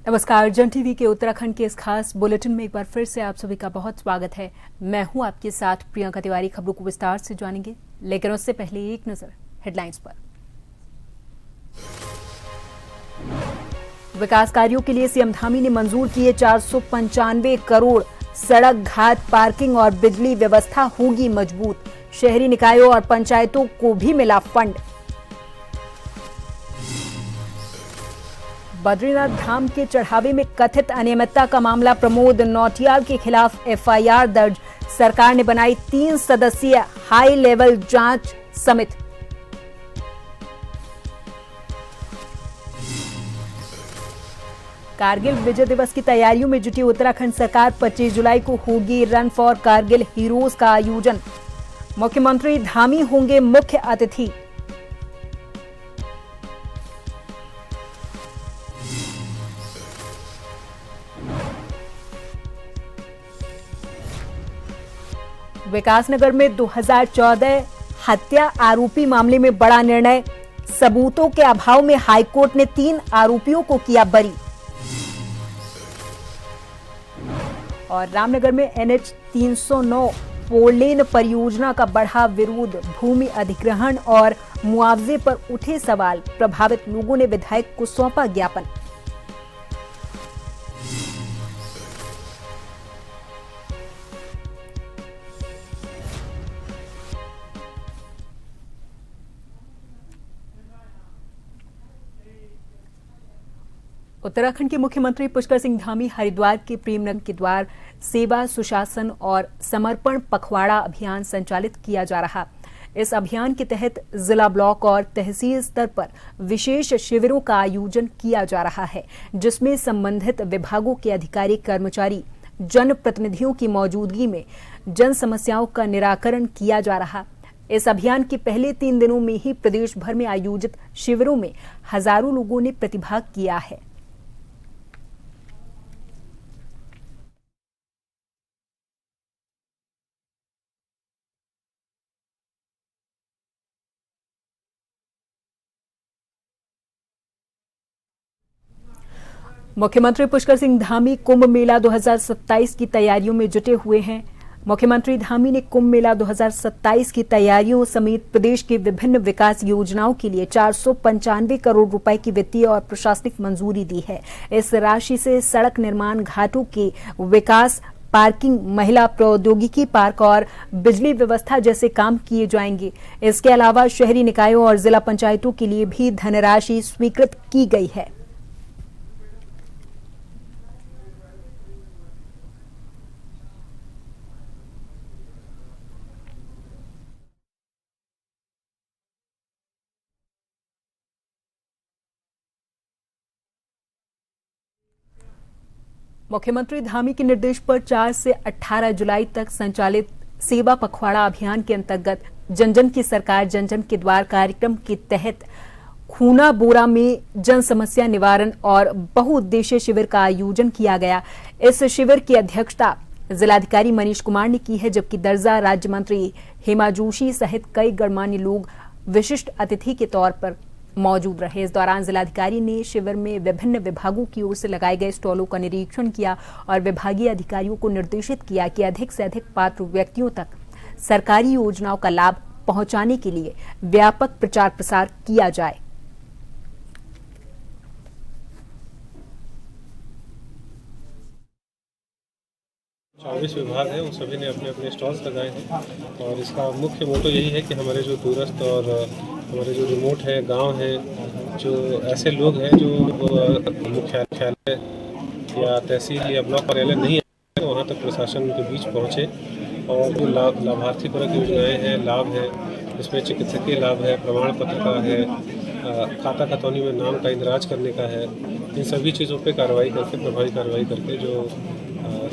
नमस्कार। जन टीवी के उत्तराखंड के इस खास बुलेटिन में एक बार फिर से आप सभी का बहुत स्वागत है। मैं हूं आपके साथ प्रियंका तिवारी। खबरों को विस्तार से जानेंगे, लेकिन उससे पहले एक नजर हेडलाइंस पर। विकास कार्यों के लिए सीएम धामी ने मंजूर किए 495 करोड़। सड़क, घाट, पार्किंग और बिजली व्यवस्था होगी मजबूत। शहरी निकायों और पंचायतों को भी मिला फंड। बद्रीनाथ धाम के चढ़ावे में कथित अनियमितता का मामला, प्रमोद नौटियाल के खिलाफ एफआईआर दर्ज। सरकार ने बनाई 3 सदस्यीय हाई लेवल जांच समिति। कारगिल विजय दिवस की तैयारियों में जुटी उत्तराखंड सरकार। 25 जुलाई को होगी रन फॉर कारगिल हीरोज का आयोजन। मुख्यमंत्री धामी होंगे मुख्य अतिथि। विकासनगर में 2014 हत्या आरोपी मामले में बड़ा निर्णय। सबूतों के अभाव में हाईकोर्ट ने 3 आरोपियों को किया बरी। और रामनगर में NH 309 फोरलेन परियोजना का बढ़ा विरोध। भूमि अधिग्रहण और मुआवजे पर उठे सवाल। प्रभावित लोगों ने विधायक को सौंपा ज्ञापन। उत्तराखंड के मुख्यमंत्री पुष्कर सिंह धामी हरिद्वार के प्रेमनगर के द्वार सेवा, सुशासन और समर्पण पखवाड़ा अभियान संचालित किया जा रहा। इस अभियान के तहत जिला, ब्लॉक और तहसील स्तर पर विशेष शिविरों का आयोजन किया जा रहा है, जिसमें संबंधित विभागों के अधिकारी, कर्मचारी, जन प्रतिनिधियों की मौजूदगी में जन समस्याओं का निराकरण किया जा रहा। इस अभियान के पहले 3 दिनों में ही प्रदेश भर में आयोजित शिविरों में हजारों लोगों ने प्रतिभाग किया है। मुख्यमंत्री पुष्कर सिंह धामी कुंभ मेला 2027 की तैयारियों में जुटे हुए हैं। मुख्यमंत्री धामी ने कुंभ मेला 2027 की तैयारियों समेत प्रदेश की विभिन्न विकास योजनाओं के लिए 495 करोड़ रुपए की वित्तीय और प्रशासनिक मंजूरी दी है। इस राशि से सड़क निर्माण, घाटों के विकास, पार्किंग, महिला प्रौद्योगिकी पार्क और बिजली व्यवस्था जैसे काम किए जाएंगे। इसके अलावा शहरी निकायों और जिला पंचायतों के लिए भी धनराशि स्वीकृत की गई है। मुख्यमंत्री धामी के निर्देश पर 4 से 18 जुलाई तक संचालित सेवा पखवाड़ा अभियान के अंतर्गत जन जन की सरकार, जन जन के द्वार कार्यक्रम के तहत खूना बोरा में जन समस्या निवारण और बहुउद्देशीय शिविर का आयोजन किया गया। इस शिविर की अध्यक्षता जिलाधिकारी मनीष कुमार ने की है, जबकि दर्जा राज्य मंत्री हेमा जोशी सहित कई गणमान्य लोग विशिष्ट अतिथि के तौर पर मौजूद रहे। इस दौरान जिलाधिकारी ने शिविर में विभिन्न विभागों की ओर से लगाए गए स्टॉलों का निरीक्षण किया और विभागीय अधिकारियों को निर्देशित किया कि अधिक से अधिक पात्र व्यक्तियों तक सरकारी योजनाओं का लाभ पहुंचाने के लिए व्यापक प्रचार प्रसार किया जाए। चौबीस विभाग हैं, उन सभी ने अपने अपने स्टॉल्स लगाए हैं और इसका मुख्य मोटो यही है कि हमारे जो दूरस्थ और हमारे जो रिमोट है, गांव हैं, जो ऐसे लोग हैं जो मुख्यालय या तहसील या ब्लॉक कार्यालय नहीं है, वहाँ तक प्रशासन के बीच पहुँचे और जो लाभार्थी परक योजनाएँ हैं, लाभ है, इसमें चिकित्सकीय लाभ है, प्रमाण पत्र का है, खाता खतौनी में नाम का इंदराज करने का है, इन सभी चीज़ों पे कार्रवाई करके, प्रभावी कार्रवाई करके जो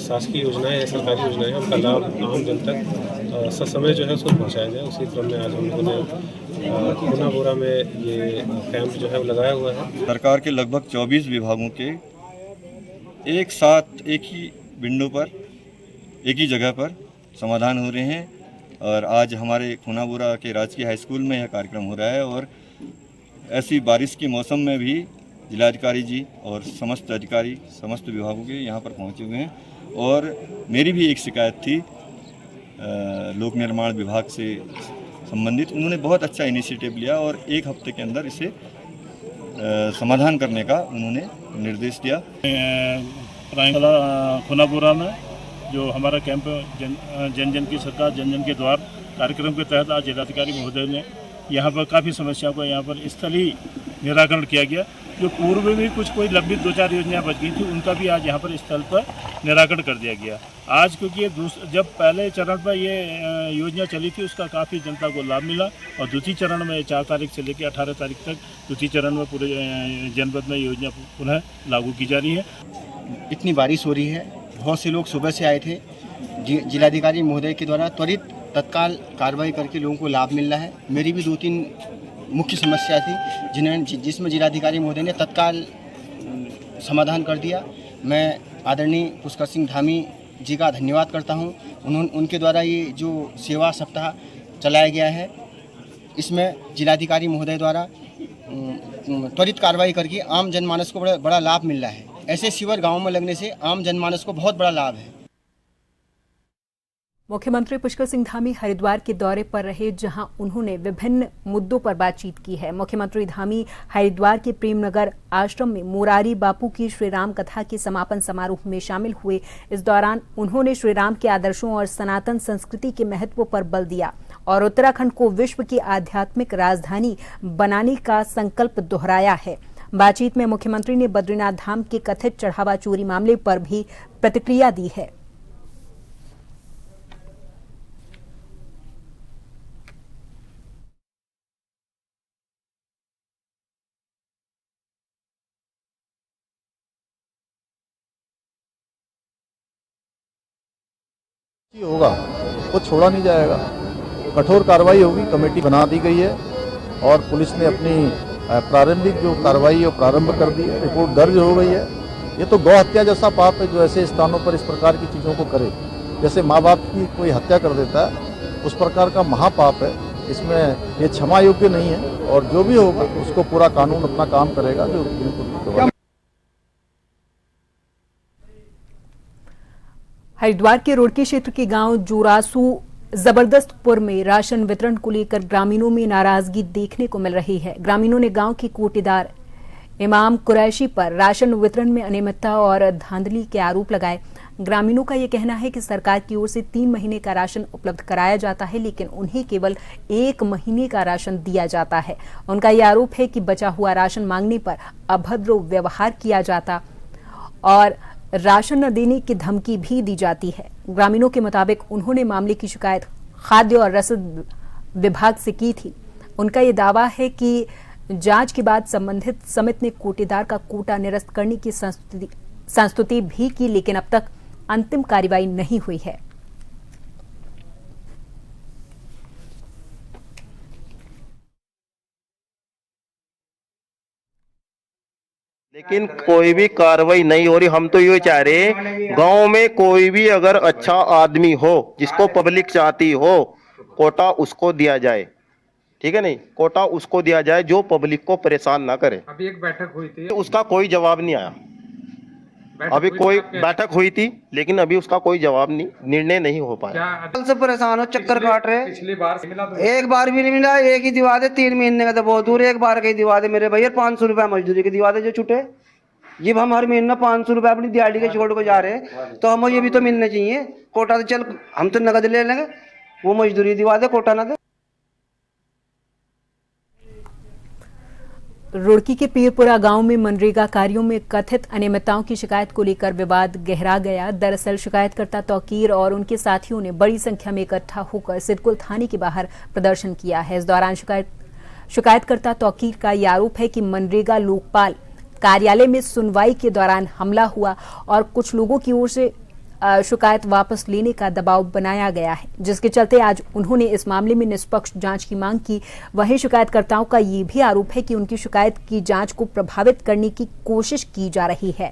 शासकीय योजनाएं हैं, सरकारी योजनाएं हैं, उनका लाभ आम जन तक ससमय जो है उसको पहुँचाया जाए। उसी क्रम में आज हम लोगों ने खूना बोरा में ये कैंप जो है वो लगाया हुआ है। सरकार के लगभग 24 विभागों के एक साथ एक ही विंडो पर, एक ही जगह पर समाधान हो रहे हैं और आज हमारे खूना बोरा के राजकीय हाई स्कूल में यह कार्यक्रम हो रहा है और ऐसी बारिश के मौसम में भी जिलाधिकारी जी और समस्त अधिकारी समस्त विभागों के यहाँ पर पहुँचे हुए हैं। और मेरी भी एक शिकायत थी लोक निर्माण विभाग से संबंधित। उन्होंने बहुत अच्छा इनिशिएटिव लिया और एक हफ्ते के अंदर इसे समाधान करने का उन्होंने निर्देश दिया। खुनापुरा में जो हमारा कैंप जन जन की सरकार जन जन के द्वार कार्यक्रम के तहत आज जिलाधिकारी महोदय ने यहाँ पर काफ़ी समस्याओं का यहाँ पर स्थलीय निराकरण किया गया। जो पूर्व में भी कोई लंबित 2-4 योजनाएं बच गई थी, उनका भी आज यहाँ पर स्थल पर निराकरण कर दिया गया। आज क्योंकि जब पहले चरण पर ये योजना चली थी, उसका काफ़ी जनता को लाभ मिला और द्वितीय चरण में 4 तारीख से लेकर 18 तारीख तक द्वितीय चरण में पूरे जनपद में योजना पुनः लागू की जा रही है। इतनी बारिश हो रही है, बहुत से लोग सुबह से आए थे। जिलाधिकारी महोदय के द्वारा त्वरित तत्काल कार्रवाई करके लोगों को लाभ मिल रहा है। मेरी भी 2-3 मुख्य समस्या थी जिसमें जिलाधिकारी महोदय ने तत्काल समाधान कर दिया। मैं आदरणीय पुष्कर सिंह धामी जी का धन्यवाद करता हूं। उनके द्वारा ये जो सेवा सप्ताह चलाया गया है, इसमें जिलाधिकारी महोदय द्वारा त्वरित कार्रवाई करके आम जनमानस को बड़ा लाभ मिल रहा है। ऐसे शिविर गाँव में लगने से आम जनमानस को बहुत बड़ा लाभ है। मुख्यमंत्री पुष्कर सिंह धामी हरिद्वार के दौरे पर रहे, जहां उन्होंने विभिन्न मुद्दों पर बातचीत की है। मुख्यमंत्री धामी हरिद्वार के प्रेमनगर आश्रम में मोरारी बापू की श्रीराम कथा के समापन समारोह में शामिल हुए। इस दौरान उन्होंने श्रीराम के आदर्शों और सनातन संस्कृति के महत्व पर बल दिया और उत्तराखंड को विश्व की आध्यात्मिक राजधानी बनाने का संकल्प दोहराया है। बातचीत में मुख्यमंत्री ने बद्रीनाथ धाम के कथित चढ़ावा चोरी मामले पर भी प्रतिक्रिया दी है। होगा वो छोड़ा नहीं जाएगा, कठोर कार्रवाई होगी। कमेटी बना दी गई है और पुलिस ने अपनी प्रारंभिक जो कार्रवाई है प्रारंभ कर दी है, रिपोर्ट दर्ज हो गई है। ये तो गौ हत्या जैसा पाप है जो ऐसे स्थानों पर इस प्रकार की चीज़ों को करे। जैसे माँ बाप की कोई हत्या कर देता है, उस प्रकार का महापाप है। इसमें ये क्षमा योग्य नहीं है और जो भी होगा उसको पूरा कानून अपना काम करेगा। जो बिल्कुल हरिद्वार के रोडकी क्षेत्र के गांव जोरासू जबरदस्तपुर में राशन वितरण को लेकर ग्रामीणों में नाराजगी देखने को मिल रही है। ग्रामीणों ने गांव के कोटेदार इमाम कुरैशी पर राशन वितरण में अनियमितता और धांधली के आरोप लगाए। ग्रामीणों का यह कहना है कि सरकार की ओर से 3 महीने का राशन उपलब्ध कराया जाता है, लेकिन उन्हें केवल 1 महीने का राशन दिया जाता है। उनका यह आरोप है कि बचा हुआ राशन मांगने पर अभद्र व्यवहार किया जाता और राशन न देने की धमकी भी दी जाती है। ग्रामीणों के मुताबिक उन्होंने मामले की शिकायत खाद्य और रसद विभाग से की थी। उनका यह दावा है कि जांच के बाद संबंधित समिति ने कोटेदार का कोटा निरस्त करने की संस्तुति भी की, लेकिन अब तक अंतिम कार्रवाई नहीं हुई है। लेकिन कोई भी कार्रवाई नहीं हो रही। हम तो ये चाह रहे हैं गांव में कोई भी अगर अच्छा आदमी हो जिसको पब्लिक चाहती हो, कोटा उसको दिया जाए। ठीक है, नहीं कोटा उसको दिया जाए जो पब्लिक को परेशान ना करे। अभी एक बैठक हुई थी, उसका कोई जवाब नहीं आया। अभी कोई बैठक हुई थी लेकिन अभी उसका कोई जवाब नहीं, निर्णय नहीं हो पाया। कल से परेशान हो, चक्कर काट रहे। पिछली बार मिला तो एक बार भी नहीं मिला। एक ही दिवा दे, 3 महीने का तो बहुत दूर। एक बार का दिवा दे मेरे भैया। 500 रुपया मजदूरी के दिवा दे जो छुटे। जब हम हर महीना 500 रुपया अपनी दिहाड़ी के छोड़ को जा रहे हैं तो हमें ये भी तो मिलने चाहिए। कोटा तो चल हम तो नगद ले लेंगे, वो मजदूरी दिवा दे, कोटा ना दे। रुड़की के पीरपुरा गांव में मनरेगा कार्यों में कथित अनियमितताओं की शिकायत को लेकर विवाद गहरा गया। दरअसल शिकायतकर्ता तौकीर और उनके साथियों ने बड़ी संख्या में इकट्ठा होकर सिडकुल थाने के बाहर प्रदर्शन किया है। इस दौरान शिकायतकर्ता तौकीर का यह आरोप है कि मनरेगा लोकपाल कार्यालय में सुनवाई के दौरान हमला हुआ और कुछ लोगों की ओर से शिकायत वापस लेने का दबाव बनाया गया है, जिसके चलते आज उन्होंने इस मामले में निष्पक्ष जांच की मांग की। वहीं शिकायतकर्ताओं का ये भी आरोप है कि उनकी शिकायत की जांच को प्रभावित करने की कोशिश की जा रही है।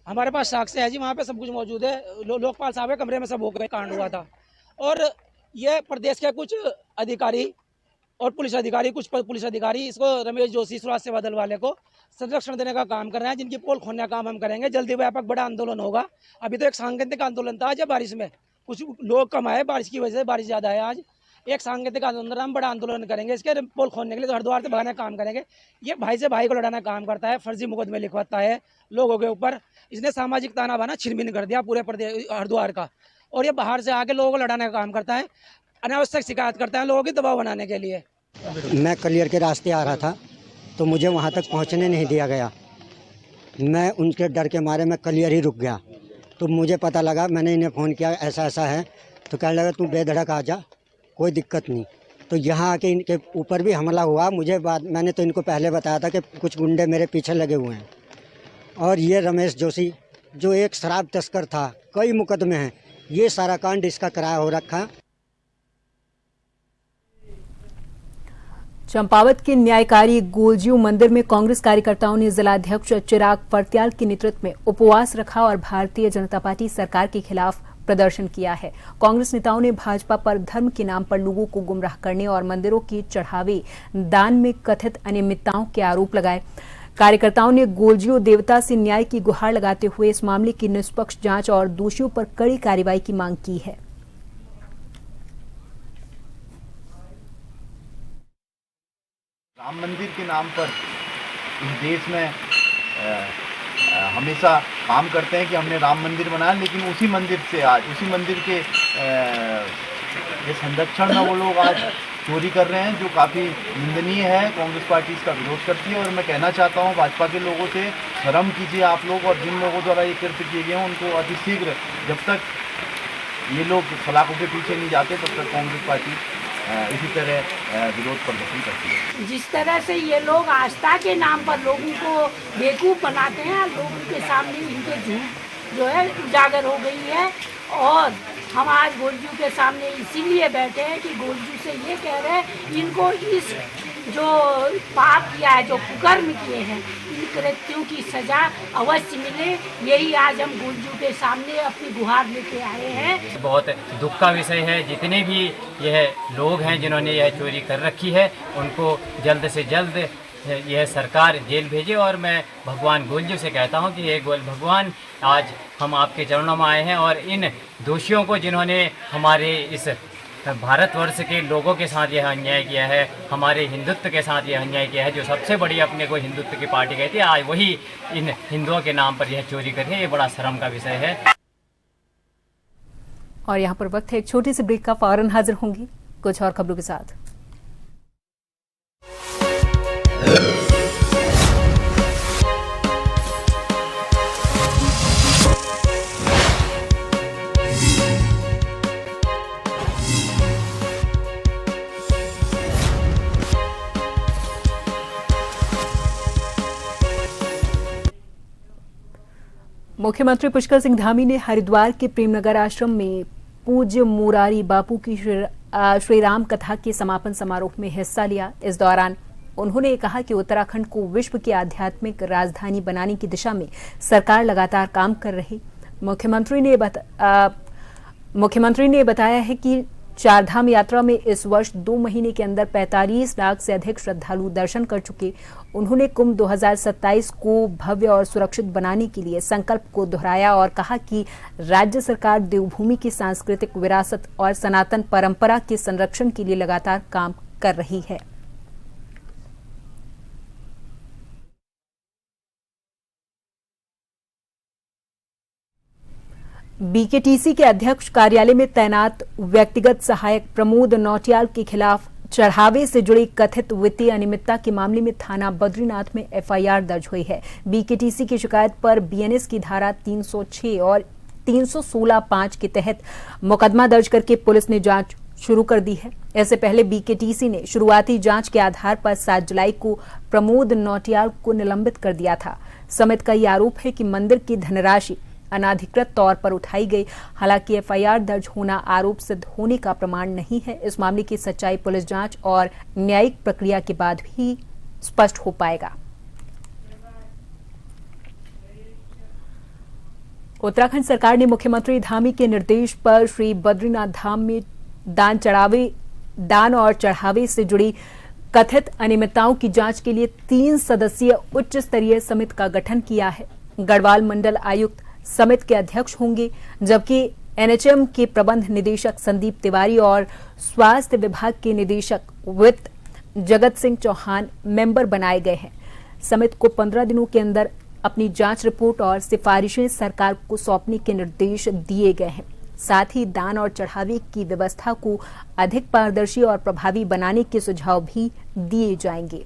हमारे पास साक्ष्य है जी, वहाँ पे सब कुछ मौजूद है। लोकपाल साहब के कमरे में सब हो गए कांड हुआ था और ये प्रदेश के कुछ अधिकारी और पुलिस अधिकारी, कुछ पुलिस अधिकारी इसको रमेश जोशी स्वास्थ्य सेवा दल वाले को संरक्षण देने का काम कर रहे हैं, जिनकी पोल खोलने का काम हम करेंगे। जल्दी व्यापक बड़ा आंदोलन होगा। अभी तो एक सांकेतिक आंदोलन था आज बारिश में, कुछ लोग कम आए बारिश की वजह से, बारिश ज़्यादा है आज। एक सांकेतिक आंदोलन, हम बड़ा आंदोलन करेंगे इसके पोल खोलने के लिए, तो हरिद्वार से भगाने का काम करेंगे। ये भाई से भाई को लड़ाना काम करता है, फर्जी मुकदमे लिखवाता है लोगों के ऊपर। इसने सामाजिक ताना बाना छिन-भिन कर दिया पूरे प्रदेश हरिद्वार का, और ये बाहर से आके लोगों को लड़ाने का काम करता है, अनावश्यक शिकायत करता है लोगों की दबाव बनाने के लिए। मैं कलियर के रास्ते आ रहा था तो मुझे वहाँ तक पहुँचने नहीं दिया गया। मैं उनके डर के मारे मैं कलियर ही रुक गया। तो मुझे पता लगा, मैंने इन्हें फ़ोन किया ऐसा ऐसा है, तो कहने लगा तू बेधड़क आ जा, कोई दिक्कत नहीं। तो यहाँ आके इनके ऊपर भी हमला हुआ। मैंने तो इनको पहले बताया था कि कुछ गुंडे मेरे पीछे लगे हुए हैं। और ये रमेश जोशी जो एक शराब तस्कर था, कई मुकदमे हैं, ये सारा कांड इसका कराया हो रखा। चंपावत के न्यायकारी गोलजीऊ मंदिर में कांग्रेस कार्यकर्ताओं ने जिलाध्यक्ष चिराग फर्त्याल के नेतृत्व में उपवास रखा और भारतीय जनता पार्टी सरकार के खिलाफ प्रदर्शन किया है। कांग्रेस नेताओं ने भाजपा पर धर्म के नाम पर लोगों को गुमराह करने और मंदिरों के चढ़ावे दान में कथित अनियमितताओं के आरोप लगाए। कार्यकर्ताओं ने गोलजीऊ देवता से न्याय की गुहार लगाते हुए इस मामले की निष्पक्ष जांच और दोषियों पर कड़ी कार्रवाई की मांग की है। राम मंदिर के नाम पर इस देश में हमेशा काम करते हैं कि हमने राम मंदिर बनाया, लेकिन उसी मंदिर से आज उसी मंदिर के संरक्षण में वो लोग आज चोरी कर रहे हैं, जो काफ़ी निंदनीय है। कांग्रेस पार्टी इसका विरोध करती है और मैं कहना चाहता हूं भाजपा के लोगों से, शर्म कीजिए आप लोग, और जिन लोगों द्वारा ये कृत्य किए गए हैं उनको अतिशीघ्र, जब तक ये लोग सलाखों के पीछे नहीं जाते तब तक कांग्रेस पार्टी इसी तरह विरोध प्रदर्शन करती है। जिस तरह से ये लोग आस्था के नाम पर लोगों को बेवकूफ़ बनाते हैं, लोगों के सामने इनके झूठ जो है उजागर हो गई है। और हम आज गोलजू के सामने इसीलिए बैठे हैं कि गोलजू से ये कह रहे हैं इनको इस जो पाप किया है, जो कुकर्म किए हैं, इन कृत्यों की सजा अवश्य मिले। यही आज हम गोलजू के सामने अपनी गुहार लेके आए हैं। बहुत दुख का विषय है, जितने भी यह लोग हैं जिन्होंने यह चोरी कर रखी है उनको जल्द से जल्द यह सरकार जेल भेजे। और मैं भगवान गोलजू से कहता हूं कि ये भगवान, आज हम आपके चरणों में आए हैं और इन दोषियों को, जिन्होंने हमारे इस भारतवर्ष के लोगों के साथ यह अन्याय किया है, हमारे हिंदुत्व के साथ यह अन्याय किया है, जो सबसे बड़ी अपने को हिंदुत्व की पार्टी कहती है, आज वही इन हिंदुओं के नाम पर यह चोरी कर रही है। ये बड़ा शर्म का विषय है। और यहाँ पर वक्त है एक छोटी सी ब्रेक का, फौरन हाजिर होंगी कुछ और खबरों के साथ। मुख्यमंत्री पुष्कर सिंह धामी ने हरिद्वार के प्रेमनगर आश्रम में पूज्य मुरारी बापू की श्री राम कथा के समापन समारोह में हिस्सा लिया। इस दौरान उन्होंने कहा कि उत्तराखंड को विश्व की आध्यात्मिक राजधानी बनाने की दिशा में सरकार लगातार काम कर रही। मुख्यमंत्री ने बताया है कि चारधाम यात्रा में इस वर्ष 2 महीने के अंदर 45 लाख से अधिक श्रद्धालु दर्शन कर चुके। उन्होंने कुंभ 2027 को भव्य और सुरक्षित बनाने के लिए संकल्प को दोहराया और कहा कि राज्य सरकार देवभूमि की सांस्कृतिक विरासत और सनातन परंपरा के संरक्षण के लिए लगातार काम कर रही है। बीकेटीसी के अध्यक्ष कार्यालय में तैनात व्यक्तिगत सहायक प्रमोद नौटियाल के खिलाफ चढ़ावे से जुड़ी कथित वित्तीय अनियमितता के मामले में थाना बद्रीनाथ में एफआईआर दर्ज हुई है। बीकेटीसी की शिकायत पर बीएनएस की धारा 306 और 316(5) के तहत मुकदमा दर्ज करके पुलिस ने जांच शुरू कर दी है। इससे पहले बीकेटीसी ने शुरुआती जांच के आधार पर 7 जुलाई को प्रमोद नौटियाल को निलंबित कर दिया था। समिति का यह आरोप है कि मंदिर की धनराशि अनाधिकृत तौर पर उठाई गई। हालांकि एफआईआर दर्ज होना आरोप सिद्ध होने का प्रमाण नहीं है। इस मामले की सच्चाई पुलिस जांच और न्यायिक प्रक्रिया के बाद भी स्पष्ट हो पाएगा। उत्तराखंड सरकार ने मुख्यमंत्री धामी के निर्देश पर श्री बद्रीनाथ धाम में दान चढ़ावे दान और चढ़ावे से जुड़ी कथित अनियमितताओं की जांच के लिए 3 सदस्यीय उच्च स्तरीय समिति का गठन किया है। गढ़वाल मंडल आयुक्त समिति के अध्यक्ष होंगे, जबकि एनएचएम के प्रबंध निदेशक संदीप तिवारी और स्वास्थ्य विभाग के निदेशक वित्त जगत सिंह चौहान मेंबर बनाए गए हैं। समिति को 15 दिनों के अंदर अपनी जांच रिपोर्ट और सिफारिशें सरकार को सौंपने के निर्देश दिए गए हैं। साथ ही दान और चढ़ावे की व्यवस्था को अधिक पारदर्शी और प्रभावी बनाने के सुझाव भी दिए जाएंगे।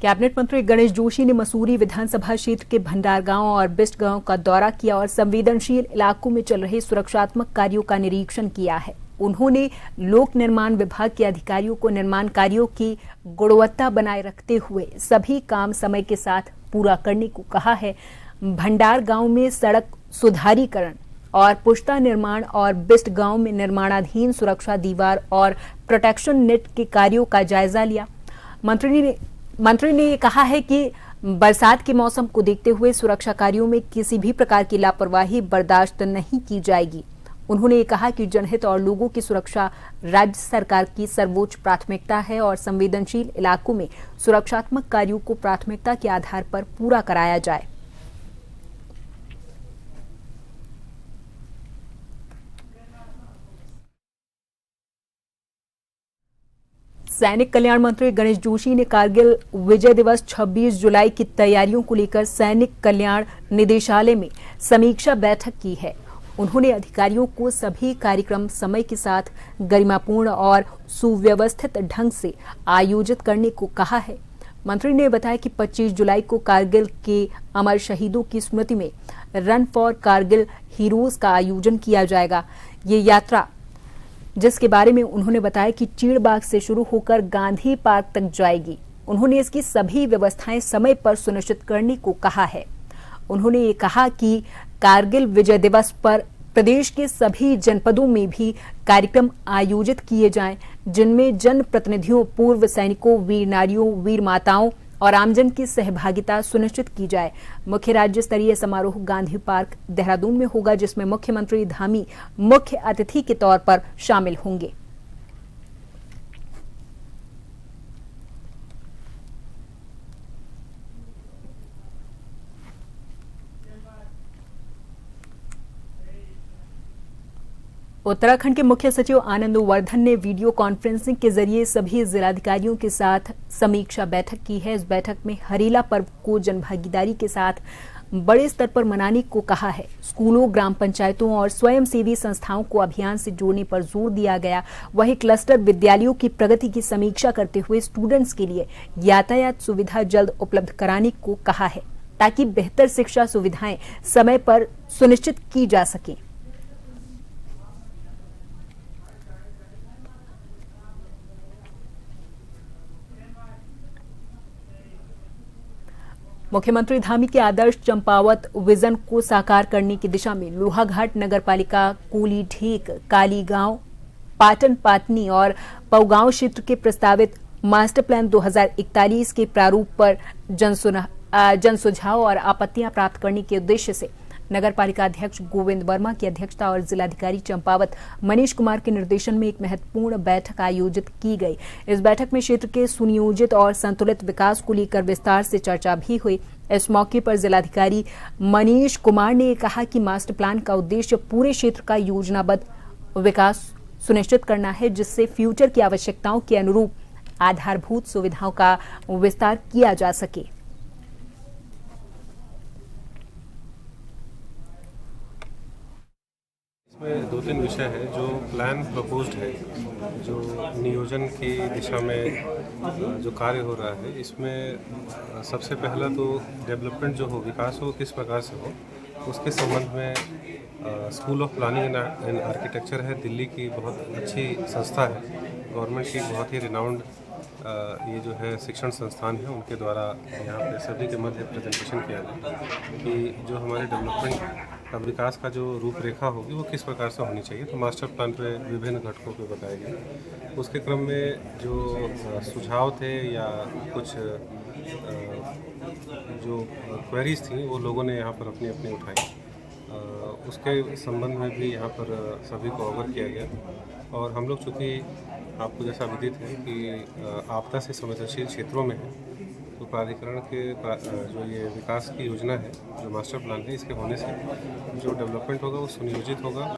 कैबिनेट मंत्री गणेश जोशी ने मसूरी विधानसभा क्षेत्र के भंडार गांव और बिस्ट गांव का दौरा किया और संवेदनशील इलाकों में चल रहे सुरक्षात्मक कार्यों का निरीक्षण किया है। उन्होंने लोक निर्माण विभाग के अधिकारियों को निर्माण कार्यों की गुणवत्ता बनाए रखते हुए सभी काम समय के साथ पूरा करने को कहा है। भंडार गांव में सड़क सुधारीकरण और पुश्ता निर्माण और बिस्ट गांव में निर्माणाधीन सुरक्षा दीवार और प्रोटेक्शन नेट के कार्यों का जायजा लिया। मंत्री ने कहा है कि बरसात के मौसम को देखते हुए सुरक्षा कार्यों में किसी भी प्रकार की लापरवाही बर्दाश्त नहीं की जाएगी। उन्होंने कहा कि जनहित और लोगों की सुरक्षा राज्य सरकार की सर्वोच्च प्राथमिकता है और संवेदनशील इलाकों में सुरक्षात्मक कार्यों को प्राथमिकता के आधार पर पूरा कराया जाए। सैनिक कल्याण मंत्री गणेश जोशी ने कारगिल विजय दिवस 26 जुलाई की तैयारियों को लेकर सैनिक कल्याण निदेशालय में समीक्षा बैठक की है। उन्होंने अधिकारियों को सभी कार्यक्रम समय के साथ गरिमापूर्ण और सुव्यवस्थित ढंग से आयोजित करने को कहा है। मंत्री ने बताया कि 25 जुलाई को कारगिल के अमर शहीदों की स्मृति में रन फॉर कारगिल हीरोज का आयोजन किया जाएगा। ये यात्रा, जिसके बारे में उन्होंने बताया कि चीड़बाग से शुरू होकर गांधी पार्क तक जाएगी। उन्होंने इसकी सभी व्यवस्थाएं समय पर सुनिश्चित करने को कहा है। उन्होंने ये कहा कि कारगिल विजय दिवस पर प्रदेश के सभी जनपदों में भी कार्यक्रम आयोजित किए जाएं, जिनमें जनप्रतिनिधियों, पूर्व सैनिकों, वीर नारियों, वीर माताओं और आमजन की सहभागिता सुनिश्चित की जाए। मुख्य राज्य स्तरीय समारोह गांधी पार्क देहरादून में होगा, जिसमें मुख्यमंत्री धामी मुख्य अतिथि के तौर पर शामिल होंगे। उत्तराखंड के मुख्य सचिव आनंद वर्धन ने वीडियो कॉन्फ्रेंसिंग के जरिए सभी जिलाधिकारियों के साथ समीक्षा बैठक की है। इस बैठक में हरेला पर्व को जनभागीदारी के साथ बड़े स्तर पर मनाने को कहा है। स्कूलों, ग्राम पंचायतों और स्वयंसेवी संस्थाओं को अभियान से जोड़ने पर जोर दिया गया। वहीं क्लस्टर विद्यालयों की प्रगति की समीक्षा करते हुए स्टूडेंट्स के लिए यातायात सुविधा जल्द उपलब्ध कराने को कहा है, ताकि बेहतर शिक्षा सुविधाएं समय पर सुनिश्चित की जा सकें। मुख्यमंत्री धामी के आदर्श चंपावत विजन को साकार करने की दिशा में लोहाघाट नगरपालिका, कोली ढेक, काली गांव, पाटन पाटनी और पौगांव क्षेत्र के प्रस्तावित मास्टर प्लान 2041 के प्रारूप पर जन सुझाव और आपत्तियां प्राप्त करने के उद्देश्य से नगर पालिका अध्यक्ष गोविंद वर्मा की अध्यक्षता और जिलाधिकारी चंपावत मनीष कुमार के निर्देशन में एक महत्वपूर्ण बैठक आयोजित की गई। इस बैठक में क्षेत्र के सुनियोजित और संतुलित विकास को लेकर विस्तार से चर्चा भी हुई। इस मौके पर जिलाधिकारी मनीष कुमार ने कहा कि मास्टर प्लान का उद्देश्य पूरे क्षेत्र का योजनाबद्ध विकास सुनिश्चित करना है, जिससे फ्यूचर की आवश्यकताओं के अनुरूप आधारभूत सुविधाओं का विस्तार किया जा सके। इसमें 2-3 विषय है जो प्लान प्रपोज्ड है, जो नियोजन की दिशा में जो कार्य हो रहा है। इसमें सबसे पहला तो डेवलपमेंट जो हो, विकास हो, किस प्रकार से हो, उसके संबंध में school of planning and architecture है, दिल्ली की बहुत अच्छी संस्था है, गवर्नमेंट की बहुत ही रिनाउंड ये जो है शिक्षण संस्थान है, उनके द्वारा यहाँ पे सभी के मध्य प्रेजेंटेशन किया गया कि जो हमारे डेवलपमेंट का विकास का जो रूपरेखा होगी वो किस प्रकार से होनी चाहिए। तो मास्टर प्लान पे विभिन्न घटकों पे बताया गया। उसके क्रम में जो सुझाव थे या कुछ जो क्वेरीज थी वो लोगों ने यहाँ पर अपनी अपनी उठाई। उसके संबंध में भी यहाँ पर सभी को अवगत किया गया और हम लोग चूँकि आपको जैसा विदित है कि आपदा से संवेदनशील क्षेत्रों में है, तो प्राधिकरण के जो ये विकास की योजना है, जो मास्टर प्लान है, इसके होने से जो डेवलपमेंट होगा वो सुनियोजित होगा।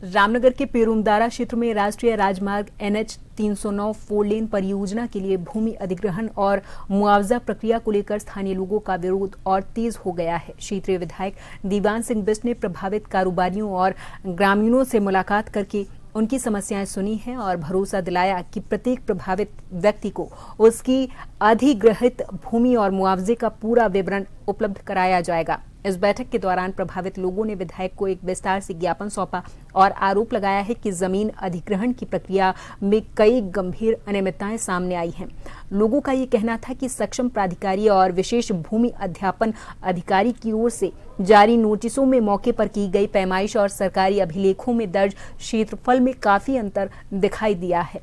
रामनगर के पेरुमदारा क्षेत्र में राष्ट्रीय राजमार्ग NH 309 4 लेन परियोजना के लिए भूमि अधिग्रहण और मुआवजा प्रक्रिया को लेकर स्थानीय लोगों का विरोध और तेज हो गया है। क्षेत्रीय विधायक दीवान सिंह बिष्ट ने प्रभावित कारोबारियों और ग्रामीणों से मुलाकात करके उनकी समस्याएं सुनी हैं और भरोसा दिलाया कि प्रत्येक प्रभावित व्यक्ति को उसकी अधिग्रहित भूमि और मुआवजे का पूरा विवरण उपलब्ध कराया जाएगा। इस बैठक के दौरान प्रभावित लोगों ने विधायक को एक विस्तार से ज्ञापन सौंपा और आरोप लगाया है कि जमीन अधिग्रहण की प्रक्रिया में कई गंभीर अनियमितताएं सामने आई हैं। लोगों का ये कहना था कि सक्षम प्राधिकारी और विशेष भूमि अध्यापन अधिकारी की ओर से जारी नोटिसों में मौके पर की गई पैमाइश और सरकारी अभिलेखों में दर्ज क्षेत्रफल में काफी अंतर दिखाई दिया है।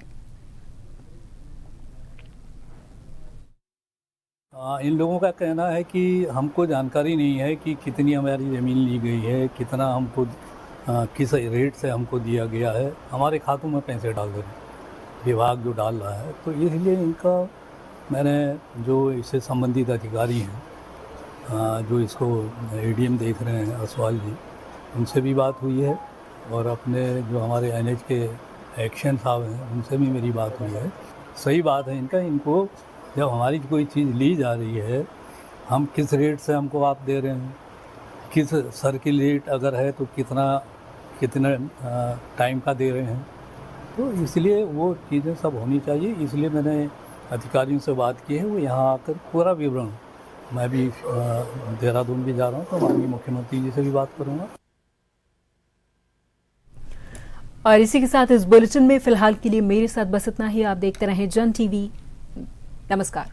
इन लोगों का कहना है कि हमको जानकारी नहीं है कि कितनी हमारी ज़मीन ली गई है, कितना हमको किस रेट से हमको दिया गया है, हमारे खातों में पैसे डाल दे रहे विभाग जो डाल रहा है। तो इसलिए इनका मैंने जो इससे संबंधित अधिकारी हैं जो इसको ADM देख रहे हैं असवाल जी, उनसे भी बात हुई है और अपने जो हमारे NH के एक्शन साहब हैं उनसे भी मेरी बात हुई है। सही बात है इनका, इनको जब हमारी कोई चीज़ ली जा रही है, हम किस रेट से हमको आप दे रहे हैं, किस सर्किल रेट अगर है तो कितना टाइम का दे रहे हैं, तो इसलिए वो चीज़ें सब होनी चाहिए। इसलिए मैंने अधिकारियों से बात की है, वो यहाँ आकर पूरा विवरण, मैं भी देहरादून भी जा रहा हूँ तो माननीय मुख्यमंत्री जी से भी बात करूँगा। और इसी के साथ इस बुलेटिन में फिलहाल के लिए मेरे साथ बस इतना ही। आप देखते रहें जन TV। नमस्कार।